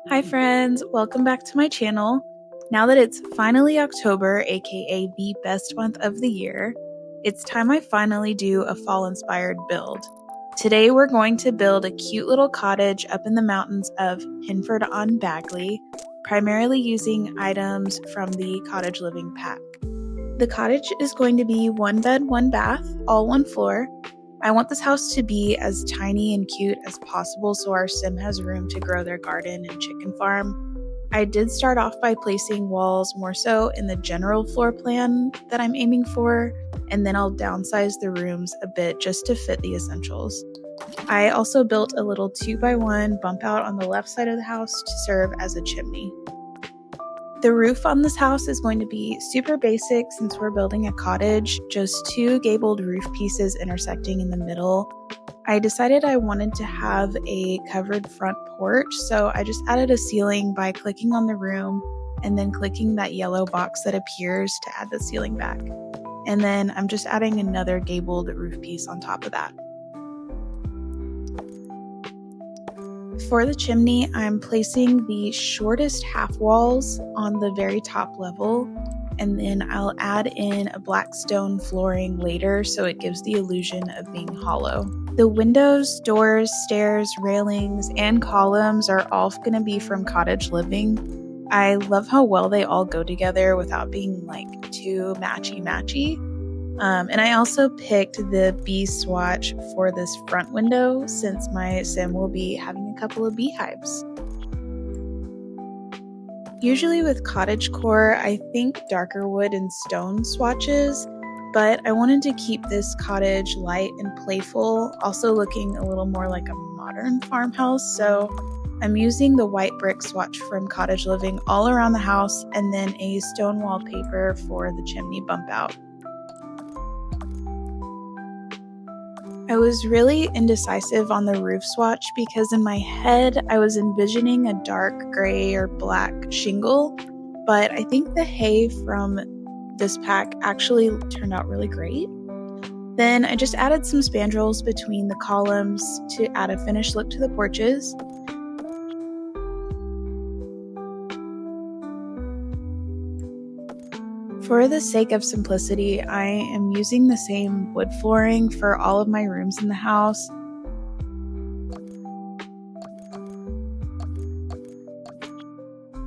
Hi friends, welcome back to my channel. Now that it's finally October, aka the best month of the year, it's time I finally do a fall inspired build. Today we're going to build a cute little cottage up in the mountains of Hinford on Bagley, primarily using items from the cottage living pack. The cottage is going to be 1 bed, 1 bath, all 1 floor. I want this house to be as tiny and cute as possible so our sim has room to grow their garden and chicken farm. I did start off by placing walls more so in the general floor plan that I'm aiming for, and then I'll downsize the rooms a bit just to fit the essentials. I also built a little 2x1 bump out on the left side of the house to serve as a chimney. The roof on this house is going to be super basic since we're building a cottage, just 2 gabled roof pieces intersecting in the middle. I decided I wanted to have a covered front porch, so I just added a ceiling by clicking on the room and then clicking that yellow box that appears to add the ceiling back. And then I'm just adding another gabled roof piece on top of that. For the chimney, I'm placing the shortest half walls on the very top level, and then I'll add in a black stone flooring later so it gives the illusion of being hollow. The windows, doors, stairs, railings, and columns are all going to be from cottage living. I love how well they all go together without being like too matchy-matchy. And I also picked the bee swatch for this front window since my sim will be having a couple of beehives. Usually with cottagecore, I think darker wood and stone swatches, but I wanted to keep this cottage light and playful, also looking a little more like a modern farmhouse, so I'm using the white brick swatch from Cottage Living all around the house and then a stone wallpaper for the chimney bump out. I was really indecisive on the roof swatch because in my head I was envisioning a dark gray or black shingle, but I think the hay from this pack actually turned out really great. Then I just added some spandrels between the columns to add a finished look to the porches. For the sake of simplicity, I am using the same wood flooring for all of my rooms in the house.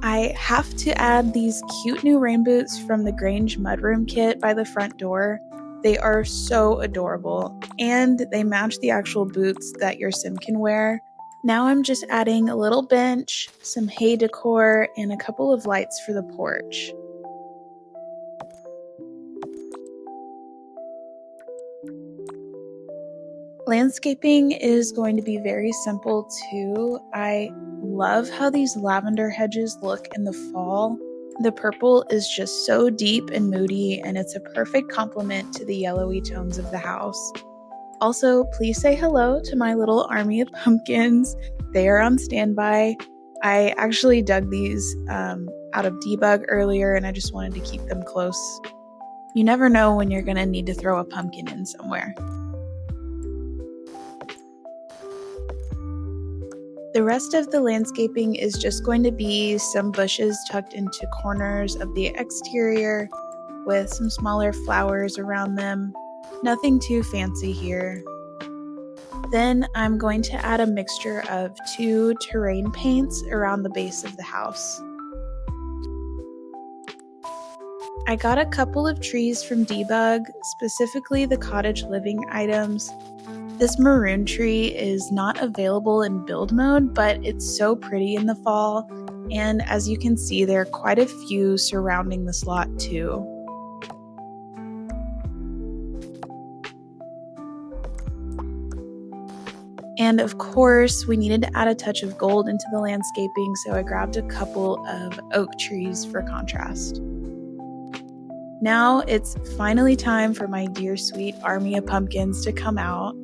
I have to add these cute new rain boots from the Grange mudroom kit by the front door. They are so adorable, and they match the actual boots that your sim can wear. Now I'm just adding a little bench, some hay decor, and a couple of lights for the porch. Landscaping is going to be very simple too. I love how these lavender hedges look in the fall. The purple is just so deep and moody, and it's a perfect complement to the yellowy tones of the house. Also, please say hello to my little army of pumpkins. They are on standby. I actually dug these out of debug earlier, and I just wanted to keep them close. You never know when you're going to need to throw a pumpkin in somewhere. The rest of the landscaping is just going to be some bushes tucked into corners of the exterior with some smaller flowers around them. Nothing too fancy here. Then I'm going to add a mixture of 2 terrain paints around the base of the house. I got a couple of trees from Debug, specifically the cottage living items. This maroon tree is not available in build mode, but it's so pretty in the fall, and as you can see, there are quite a few surrounding this lot too. And of course, we needed to add a touch of gold into the landscaping, so I grabbed a couple of oak trees for contrast. Now it's finally time for my dear sweet army of pumpkins to come out.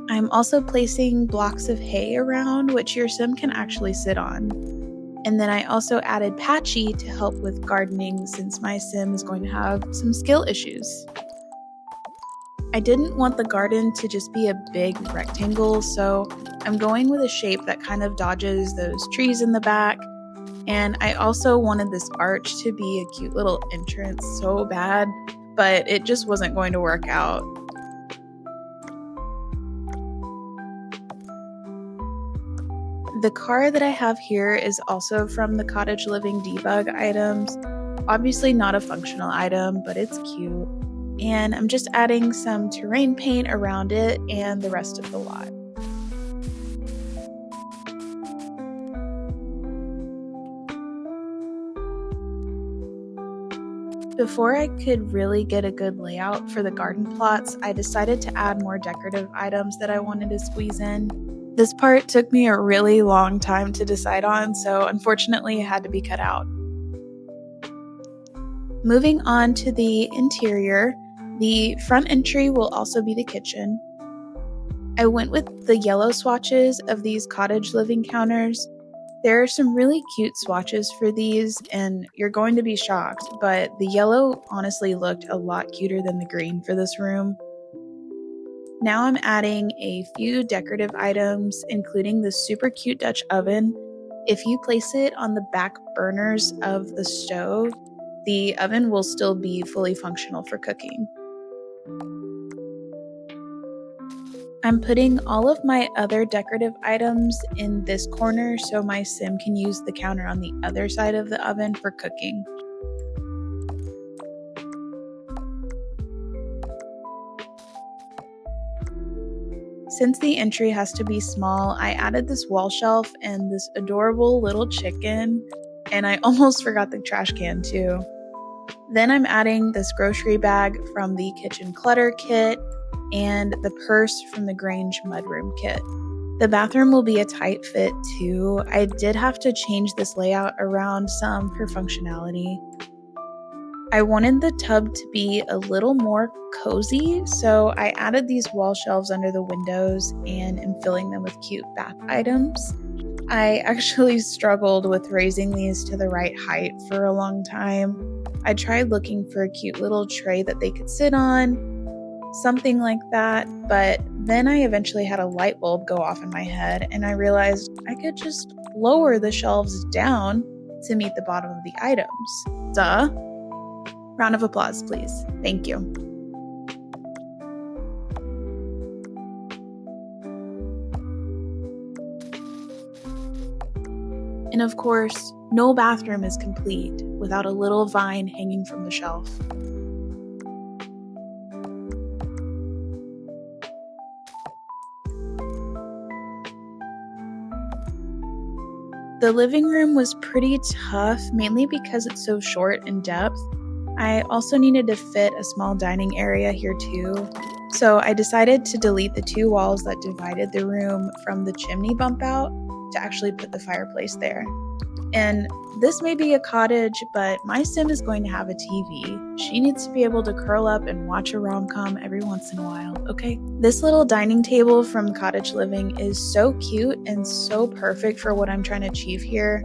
I'm also placing blocks of hay around, which your sim can actually sit on. And then I also added Patchy to help with gardening since my sim is going to have some skill issues. I didn't want the garden to just be a big rectangle, so I'm going with a shape that kind of dodges those trees in the back And I also wanted this arch to be a cute little entrance so bad, but it just wasn't going to work out. The car that I have here is also from the Cottage Living debug items. Obviously not a functional item, but it's cute. And I'm just adding some terrain paint around it and the rest of the lot. Before I could really get a good layout for the garden plots, I decided to add more decorative items that I wanted to squeeze in. This part took me a really long time to decide on, so unfortunately it had to be cut out. Moving on to the interior, the front entry will also be the kitchen. I went with the yellow swatches of these Cottage Living counters. There are some really cute swatches for these, and you're going to be shocked, but the yellow honestly looked a lot cuter than the green for this room. Now I'm adding a few decorative items, including the super cute Dutch oven. If you place it on the back burners of the stove, the oven will still be fully functional for cooking. I'm putting all of my other decorative items in this corner so my sim can use the counter on the other side of the oven for cooking. Since the entry has to be small, I added this wall shelf and this adorable little chicken, and I almost forgot the trash can too. Then I'm adding this grocery bag from the kitchen clutter kit and the purse from the Grange mudroom kit. The bathroom will be a tight fit too. I did have to change this layout around some for functionality. I wanted the tub to be a little more cozy, so I added these wall shelves under the windows and am filling them with cute bath items. I actually struggled with raising these to the right height for a long time. I tried looking for a cute little tray that they could sit on, something like that, but then I eventually had a light bulb go off in my head and I realized I could just lower the shelves down to meet the bottom of the items. Duh. Round of applause, please. Thank you. And of course, no bathroom is complete without a little vine hanging from the shelf. The living room was pretty tough, mainly because it's so short in depth. I also needed to fit a small dining area here too, so I decided to delete the two walls that divided the room from the chimney bump out to actually put the fireplace there. And this may be a cottage, but my sim is going to have a TV. She needs to be able to curl up and watch a rom-com every once in a while, okay? This little dining table from Cottage Living is so cute and so perfect for what I'm trying to achieve here.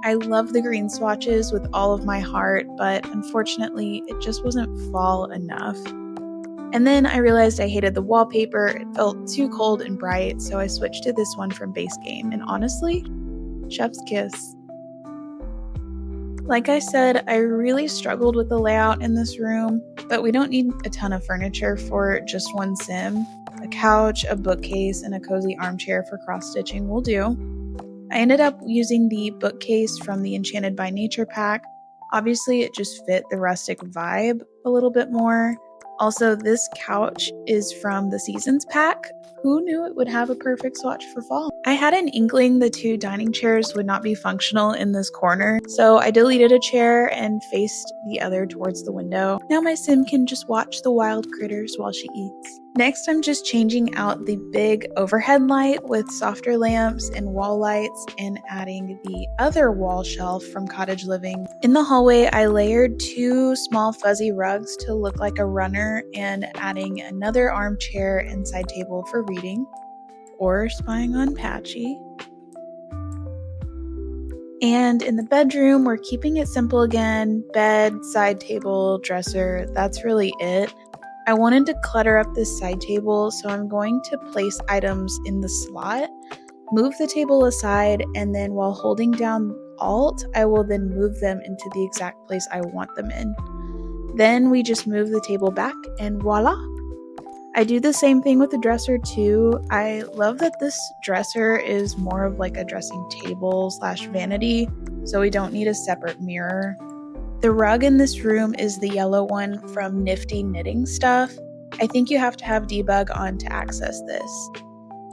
I love the green swatches with all of my heart, but unfortunately, it just wasn't fall enough. And then I realized I hated the wallpaper. It felt too cold and bright, so I switched to this one from Base Game. And honestly, chef's kiss. Like I said, I really struggled with the layout in this room, but we don't need a ton of furniture for just one sim. A couch, a bookcase, and a cozy armchair for cross-stitching will do. I ended up using the bookcase from the Enchanted by Nature pack. Obviously, it just fit the rustic vibe a little bit more. Also, this couch is from the Seasons pack. Who knew it would have a perfect swatch for fall? I had an inkling the two dining chairs would not be functional in this corner, so I deleted a chair and faced the other towards the window. Now my sim can just watch the wild critters while she eats. Next, I'm just changing out the big overhead light with softer lamps and wall lights and adding the other wall shelf from Cottage Living. In the hallway, I layered two small fuzzy rugs to look like a runner and adding another armchair and side table for reading or spying on Patchy. And in the bedroom, we're keeping it simple again. Bed, side table, dresser, that's really it. I wanted to clutter up this side table, so I'm going to place items in the slot, move the table aside, and then while holding down Alt, I will then move them into the exact place I want them in. Then we just move the table back and voila! I do the same thing with the dresser too. I love that this dresser is more of like a dressing table / vanity, so we don't need a separate mirror. The rug in this room is the yellow one from Nifty Knitting Stuff. I think you have to have debug on to access this.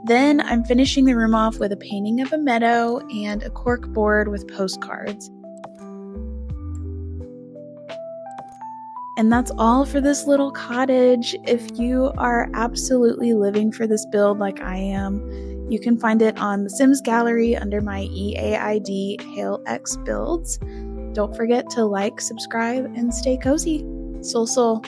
Then I'm finishing the room off with a painting of a meadow and a cork board with postcards. And that's all for this little cottage. If you are absolutely living for this build like I am, you can find it on the Sims Gallery under my EAID hailxbuilds. Don't forget to like, subscribe, and stay cozy. Sol Sol.